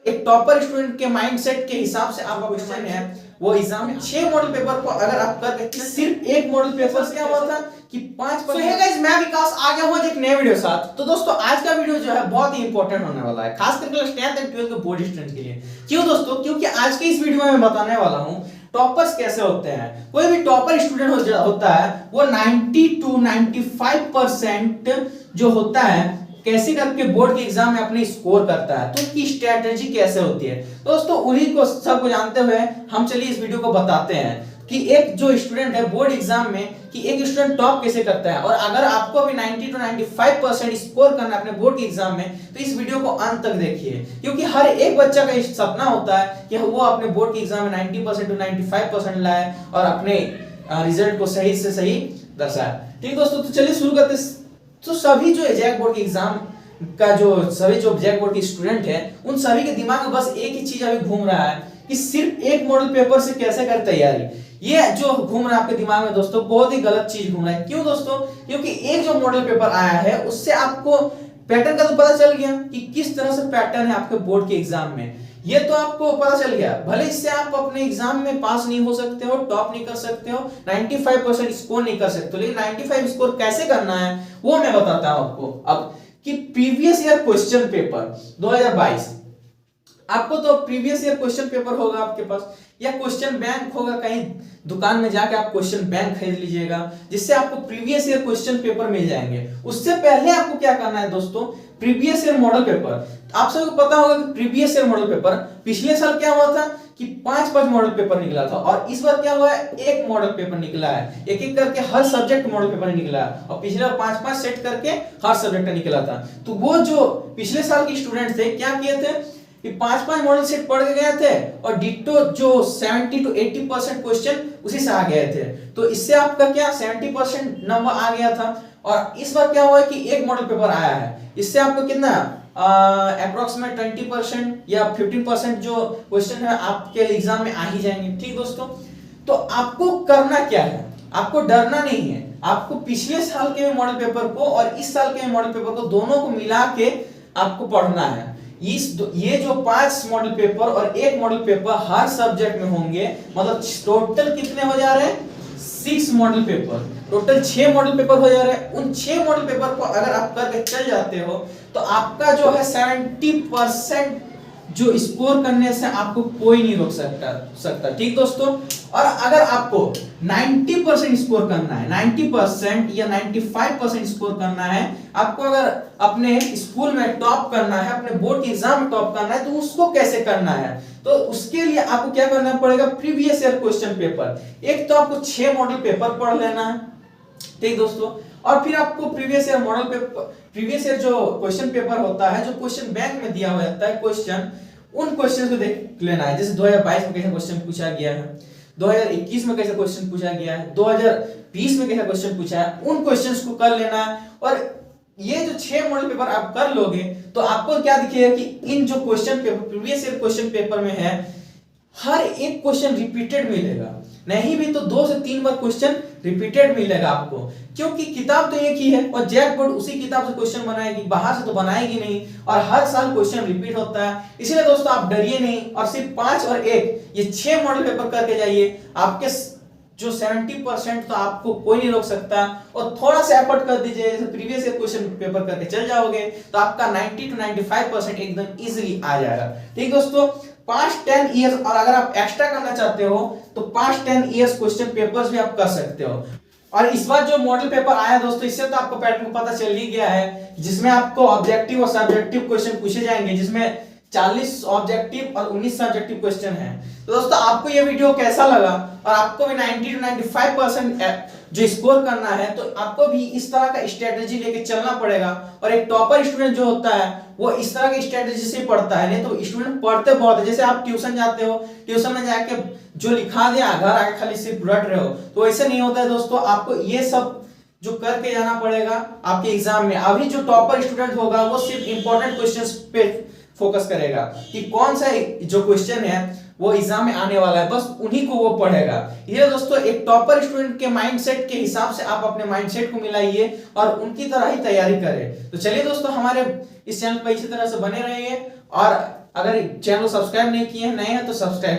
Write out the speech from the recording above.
एक topper student के mindset के हिसाब से आपका क्वेश्चन है वो एग्जाम में 6 मॉडल पेपर को अगर आप करके सिर्फ एक मॉडल पेपर से क्या हुआ था कि 5 तो है गाइस, मैं विकास आ गया हूं एक नए वीडियो साथ। तो दोस्तों आज का वीडियो जो है बहुत ही इंपॉर्टेंट होने वाला है, खास करके क्लास 10th एंड 12th के बोर्ड स्टूडेंट के लिए। क्यों दोस्तों? क्योंकि आज के इस वीडियो में मैं बताने वाला हूं टॉपर्स कैसे होते हैं। कोई भी टॉपर स्टूडेंट होता है वो 90 to 95% जो होता है कैसे करके बोर्ड के एग्जाम में अपने स्कोर करता है, तो उसकी स्ट्रेटेजी कैसे होती है। दोस्तों उन्हीं को सबको जानते हुए हम चलिए इस वीडियो को बताते हैं कि एक जो स्टूडेंट है बोर्ड एग्जाम में कि एक स्टूडेंट टॉप कैसे करता है। और अगर आपको भी 90 to 95% स्कोर करना है अपने बोर्ड के एग्जाम में तो इस वीडियो को अंत तक देखिए, क्योंकि हर एक बच्चा का सपना होता है कि वो अपने बोर्ड के एग्जाम में 90% to 95% लाए और अपने रिजल्ट को सही से सही दर्शाए। ठीक दोस्तों, तो चलिए शुरू करते हैं। तो सभी जो जैक बोर्ड के एग्जाम का सभी जो जैक बोर्ड के स्टूडेंट है उन सभी के दिमाग में बस एक ही चीज अभी घूम रहा है कि सिर्फ एक मॉडल पेपर से कैसे कर तैयारी। ये जो घूम रहा है आपके दिमाग में दोस्तों बहुत ही गलत चीज घूम रहा है। क्यों दोस्तों? क्योंकि एक जो मॉडल पेपर आया है उससे आपको पैटर्न का तो पता चल गया कि किस तरह से पैटर्न है आपके बोर्ड के एग्जाम में, ये तो आपको पता चल गया। भले इससे आप अपने एग्जाम में पास नहीं हो सकते हो, टॉप नहीं कर सकते हो, 95% स्कोर नहीं कर सकते हो, लेकिन 95 स्कोर कैसे करना है वो मैं बताता हूं आपको अब कि प्रीवियस ईयर क्वेश्चन पेपर 2022, आपको तो प्रीवियस ईयर क्वेश्चन पेपर होगा आपके पास या क्वेश्चन बैंक होगा, कहीं दुकान में जाके आप क्वेश्चन बैंक खरीद लीजिएगा जिससे आपको प्रीवियस ईयर क्वेश्चन पेपर मिल जाएंगे। उससे पहले आपको क्या करना है दोस्तों, प्रीवियस ईयर मॉडल पेपर। आप सबको पता होगा कि प्रीवियस ईयर मॉडल पेपर पिछले साल क्या हुआ था कि 5 मॉडल पेपर निकला था और इस बार क्या हुआ है एक मॉडल पेपर निकला है। एक एक करके हर सब्जेक्ट मॉडल पेपर निकला है और पिछले 5 सेट करके हर सब्जेक्ट निकला था। तो वो जो पिछले साल के स्टूडेंट थे क्या किए थे कि 5 मॉडल सेट पढ़ के गए थे और डिट्टो जो 70 to 80% क्वेश्चन उसी से आ गए थे। तो इससे आपका क्या 70% नंबर आ गया था। और इस बार क्या हुआ है कि एक मॉडल पेपर आया है, इससे आपको कितना अप्रोक्सीमेट 20% या 15% जो क्वेश्चन है आपके एग्जाम में आ ही जाएंगे। ठीक दोस्तों, तो आपको करना क्या है, आपको डरना नहीं है। आपको पिछले साल के मॉडल पेपर को और इस साल के मॉडल पेपर को दोनों को मिला के आपको पढ़ना है। ये जो 5 मॉडल पेपर और एक मॉडल पेपर हर सब्जेक्ट में होंगे, मतलब टोटल कितने हो जा रहे हैं 6 model paper, total 6 model paper हो जा रहे हैं। उन 6 मॉडल पेपर को अगर आप करके चल जाते हो तो आपका जो है 70% जो स्कोर करने से आपको कोई नहीं रोक सकता। ठीक दोस्तों, और अगर आपको 90% स्कोर करना है, 90% या 95% स्कोर करना है, आपको अगर अपने स्कूल में टॉप करना है, अपने बोर्ड के एग्जाम में टॉप करना है, तो उसको कैसे करना है? तो उसके लिए आपको क्या करना पड़ेगा, प्रीवियस ईयर क्वेश्चन पेपर। एक तो आपको 6 मॉडल पेपर पढ़ लेना है। ठीक दोस्तों, और फिर आपको previous year model paper, previous year जो क्वेश्चन पेपर होता है, जो क्वेश्चन बैंक में दिया हुआ रहता है क्वेश्चन, उन क्वेश्चन को देख लेना है। जैसे 2022 में कैसा क्वेश्चन पूछा गया है, 2021 में कैसा क्वेश्चन पूछा गया है, 2020 में कैसा क्वेश्चन पूछा है, उन क्वेश्चंस को कर लेना है। और ये जो 6 मॉडल पेपर आप कर लोगे तो आपको क्या दिखेगा कि इन जो question paper previous year question paper में है हर एक क्वेश्चन रिपीटेड मिलेगा, नहीं भी तो 2 से 3 बार क्वेश्चन रिपीटेड मिलेगा आपको, क्योंकि किताब तो एक ही है और जैक बोर्ड उसी किताब से क्वेश्चन बनाएगी, बाहर से तो बनाएगी नहीं, और हर साल क्वेश्चन रिपीट होता है। इसलिए दोस्तों आप डरिए नहीं और सिर्फ 5 और 1 ये 6 मॉडल पेपर करके जाइए। आपके जो 70% तो आपको कोई नहीं रोक सकता, और थोड़ा सा एफर्ट कर दीजिए, जैसे प्रीवियस ईयर क्वेश्चन पेपर करके चल जाओगे तो आपका 90 to 95% एकदम इजीली आ जाएगा। ठीक दोस्तों, 5-10 ईयर्स, और अगर आप एक्स्ट्रा करना चाहते हो तो 5-10 ईयर्स क्वेश्चन पेपर्स भी आप कर सकते हो। और इस बार जो मॉडल पेपर आया दोस्तों, इससे तो आपको पैटर्न पता चल ही गया है, जिसमें आपको ऑब्जेक्टिव और सब्जेक्टिव क्वेश्चन पूछे जाएंगे, जिसमें 40 ऑब्जेक्टिव और 19 सब्जेक्टिव क्वेश्चन है। तो दोस्तों आपको ये वीडियो कैसा लगा, और आपको भी 90 to 95% जो स्कोर करना है, तो आपको भी इस तरह का स्ट्रेटेजी लेके चलना पड़ेगा। और एक टॉपर स्टूडेंट जो होता है वो इस तरह की स्ट्रेटेजी से पढ़ता है, नहीं तो स्टूडेंट पढ़ते बहुत है। जैसे आप ट्यूशन जाते हो, ट्यूशन में जाके जो लिखा दिया घर आके खाली सिर्फ रट रहे हो, तो ऐसे नहीं होता है दोस्तों। आपको ये सब जो करके जाना पड़ेगा आपके एग्जाम में। अभी जो टॉपर स्टूडेंट होगा वो सिर्फ इंपॉर्टेंट क्वेश्चंस पे फोकस करेगा कि कौन सा जो क्वेश्चन है वो एग्जाम में आने वाला है, बस उन्हीं को वो पढ़ेगा। ये दोस्तों एक टॉपर स्टूडेंट के माइंडसेट के हिसाब से आप अपने माइंडसेट को मिलाइए और उनकी तरह ही तैयारी करें। तो चलिए दोस्तों, हमारे इस चैनल पर इसी तरह से बने रहिए, और अगर चैनल सब्सक्राइब नहीं किए हैं, नए हैं तो सब्सक्राइब